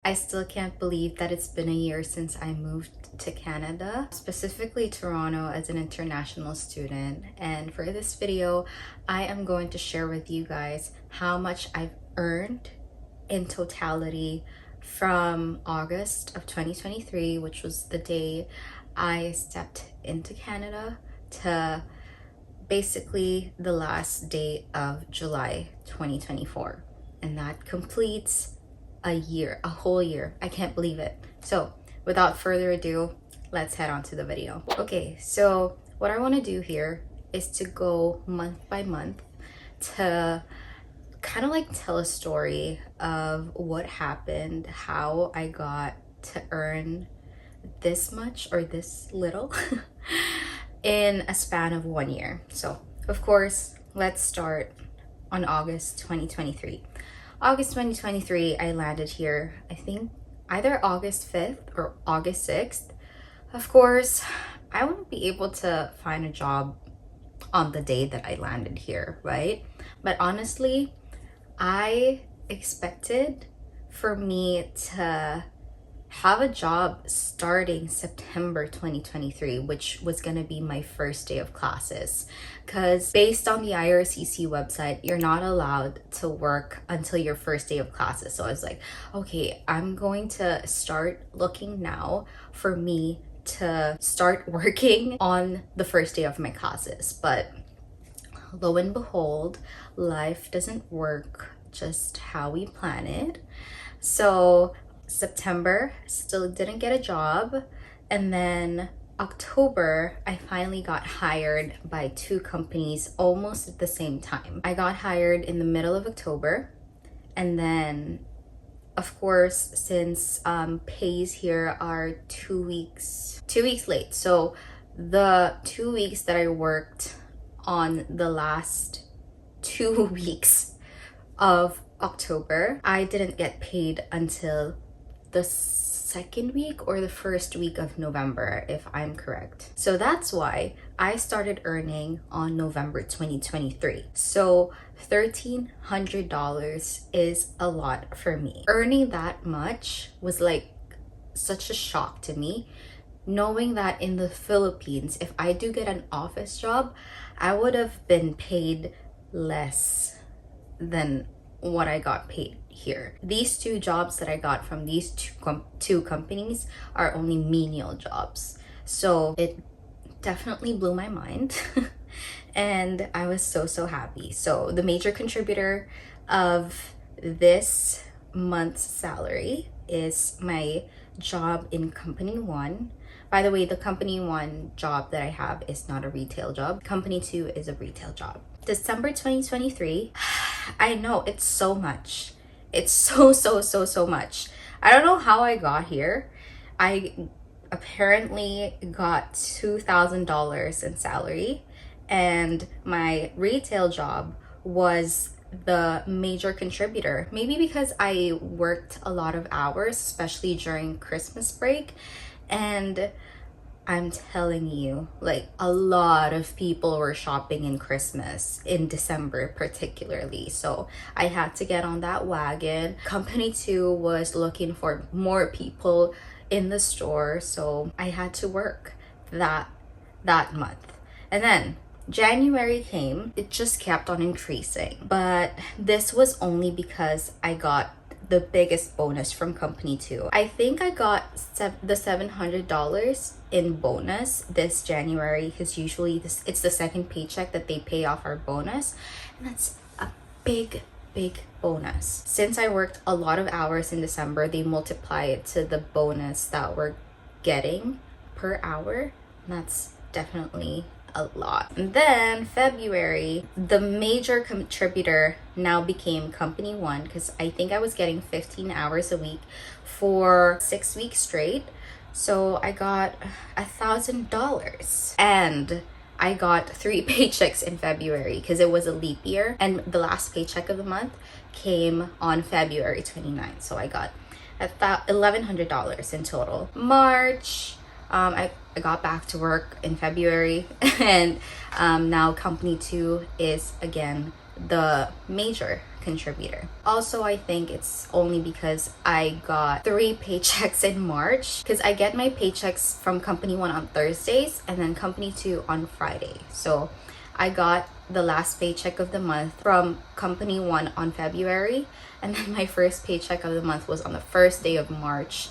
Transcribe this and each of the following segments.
I still can't believe that it's been a year since I moved to Canada, specifically Toronto, as an international student. And for this video, I am going to share with you guys how much I've earned in totality from August of 2023, which was the day I stepped into Canada, to basically the last day of July 2024. And that completes a year, a whole year. I can't believe it. So without further ado, let's head on to the video. Okay, so what I want to do here is to go month by month to kind of like tell a story of what happened, how I got to earn this much or this little in a span of 1 year. So of course, let's start on August 2023. August 2023, I landed here, I think either August 5th or August 6th. Of course, I wouldn't be able to find a job on the day that I landed here, right? But honestly, I expected for me to have a job starting September 2023, which was going to be my first day of classes, because based on the IRCC website, you're not allowed to work until your first day of classes. So I was like, okay, I'm going to start looking now for me to start working on the first day of my classes. But lo and behold, life doesn't work just how we plan it. So September, still didn't get a job, and then October, I finally got hired by two companies almost at the same time. I got hired in the middle of October, and then of course, since pays here are 2 weeks late, so the 2 weeks that I worked on the last 2 weeks of October, I didn't get paid until the second week or the first week of November, if I'm correct. So that's why I started earning on November 2023. So $1,300 is a lot for me. Earning that much was like such a shock to me, knowing that in the Philippines, if I do get an office job, I would have been paid less than what I got paid here. These two jobs that I got from these two companies are only menial jobs. So it definitely blew my mind and I was so happy. So the major contributor of this month's salary is my job in company one. By the way, the company one job that I have is not a retail job. Company two is a retail job. December 2023, I know it's so much. It's so much. I don't know how I got here. I apparently got $2,000 in salary, and my retail job was the major contributor. Maybe because I worked a lot of hours, especially during Christmas break, and I'm telling you, like, a lot of people were shopping in Christmas in December particularly. So I had to get on that wagon. Company two was looking for more people in the store, so I had to work that month. And then January came, it just kept on increasing. But this was only because I got the biggest bonus from company two. I think I got the $700 in bonus this January, because usually it's the second paycheck that they pay off our bonus, and that's a big bonus. Since I worked a lot of hours in December, they multiply it to the bonus that we're getting per hour, and that's definitely a lot. And then February, the major contributor now became company one, because I think I was getting 15 hours a week for 6 weeks straight. So I got $1,000, and I got 3 paychecks in February because it was a leap year, and the last paycheck of the month came on February 29th. So I got $1,100 in total. March, I got back to work in February, and now company two is again the major contributor. Also, I think it's only because I got 3 paychecks in March, because I get my paychecks from company 1 on Thursdays and then company 2 on Friday. So I got the last paycheck of the month from company 1 on February, and then my first paycheck of the month was on the first day of March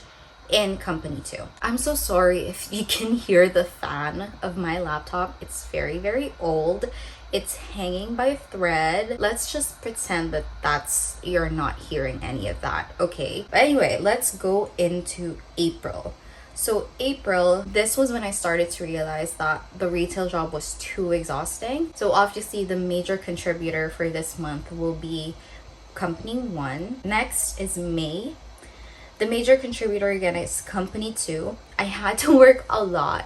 in company 2. I'm so sorry if you can hear the fan of my laptop. It's very old. It's hanging by a thread. Let's just pretend that you're not hearing any of that, okay? But anyway, let's go into April. So April, this was when I started to realize that the retail job was too exhausting. So obviously the major contributor for this month will be company 1. Next is May. The major contributor again is company 2. I had to work a lot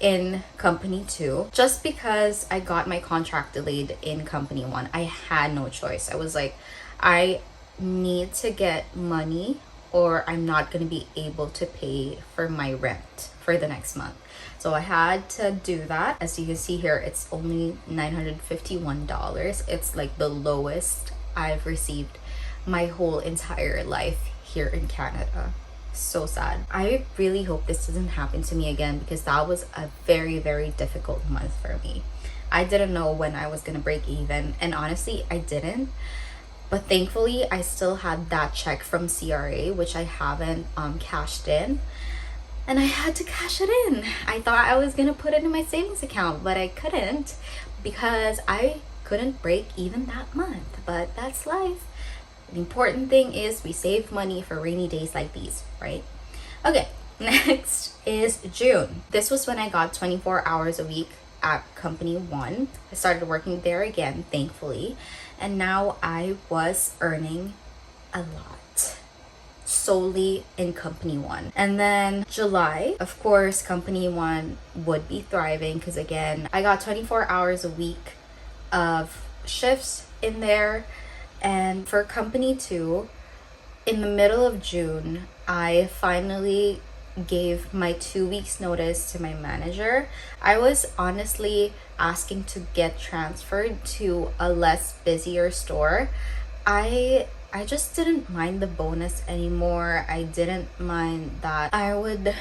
in company 2 just because I got my contract delayed in company 1. I had no choice. I was like, I need to get money or I'm not going to be able to pay for my rent for the next month. So I had to do that. As you can see here, it's only $951. It's like the lowest I've received my whole entire life here in Canada. So sad. I really hope this doesn't happen to me again, because that was a very difficult month for me. I didn't know when I was gonna break even, and honestly I didn't, but thankfully I still had that check from CRA, which I haven't cashed in, and I had to cash it in. I thought I was gonna put it in my savings account, but I couldn't because I couldn't break even that month. But that's life. The important thing is we save money for rainy days like these, right? Okay, next is June. This was when I got 24 hours a week at company 1. I started working there again, thankfully, and now I was earning a lot solely in company 1. And then July, of course, company 1 would be thriving because again, I got 24 hours a week of shifts in there. And for company 2, in the middle of June, I finally gave my 2 weeks notice to my manager. I was honestly asking to get transferred to a less busier store. I just didn't mind the bonus anymore. I didn't mind that I would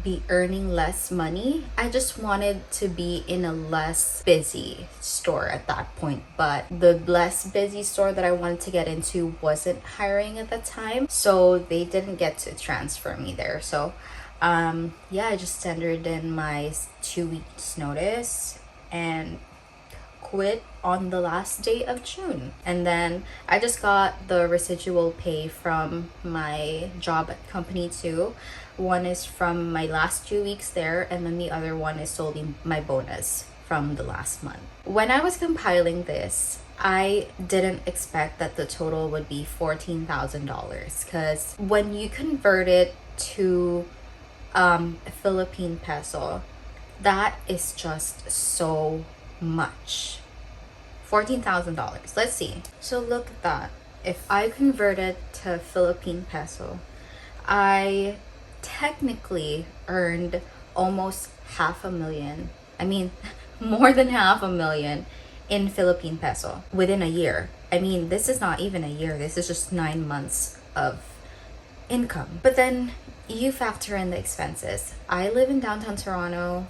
be earning less money. I just wanted to be in a less busy store at that point. But the less busy store that I wanted to get into wasn't hiring at the time, so they didn't get to transfer me there. So yeah, I just tendered in my 2 weeks notice and quit on the last day of June. And then I just got the residual pay from my job at company 2. One is from my last 2 weeks there, and then the other one is solely my bonus from the last month. When I was compiling this, I didn't expect that the total would be $14,000, because when you convert it to Philippine peso, that is just so much. $14,000. Let's see. So look at that. If I convert it to Philippine peso, I technically earned almost $500,000. I mean, more than $500,000 in Philippine peso within a year. I mean, this is not even a year. This is just 9 months of income. But then you factor in the expenses. I live in downtown Toronto.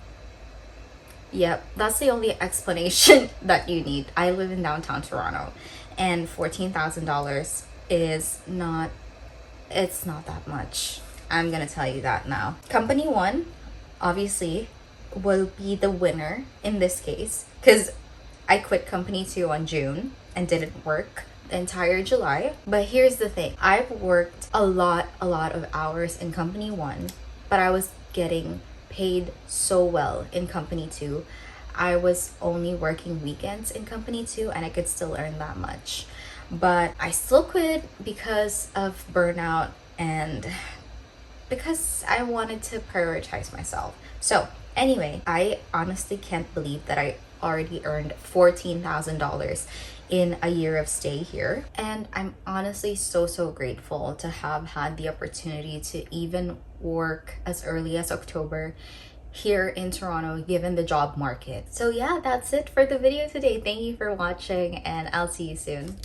Yep, that's the only explanation that you need. I live in downtown Toronto, and $14,000 is not, it's not that much. I'm gonna tell you that now. Company 1 obviously will be the winner in this case, because I quit company 2 on June and didn't work the entire July. But here's the thing, I've worked a lot of hours in company 1, but I was getting paid so well in company 2. I was only working weekends in company 2 and I could still earn that much. But I still quit because of burnout and because I wanted to prioritize myself. So anyway, I honestly can't believe that I already earned $14,000 in a year of stay here, and I'm honestly so grateful to have had the opportunity to even work as early as October here in Toronto, given the job market. So yeah, that's it for the video today. Thank you for watching, and I'll see you soon.